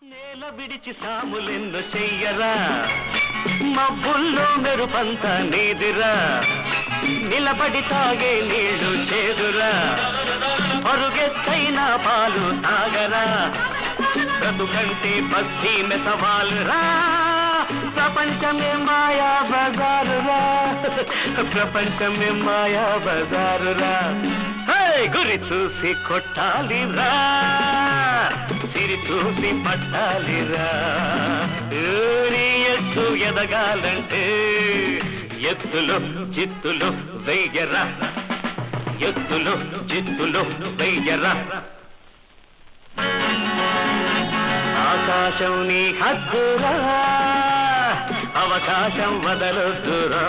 నేల విడిచి సాములెన్ను చెయ్యరా, మబ్బుల్లో మెరుపంత నీదిరా, నిలబడి తాగే నీళ్లు చేదురా, పరుగెత్తైన పాలు తాగరా, బ్రతుకంటే బస్తీ మెసవాలురా, ప్రపంచమే మాయా బజారురా, ప్రపంచమే మాయా బజారురా. గురి చూసి కొట్టాలిరా, సిరి చూసి పట్టాలిరా. నీ ఎత్తు ఎదగాలంటే ఎత్తులు చిత్తులు వెయ్యరా, ఎత్తులు చిత్తులు వెయ్యరా. ఆకాశం నీ హద్దురా, అవకాశం వదలొద్దురా.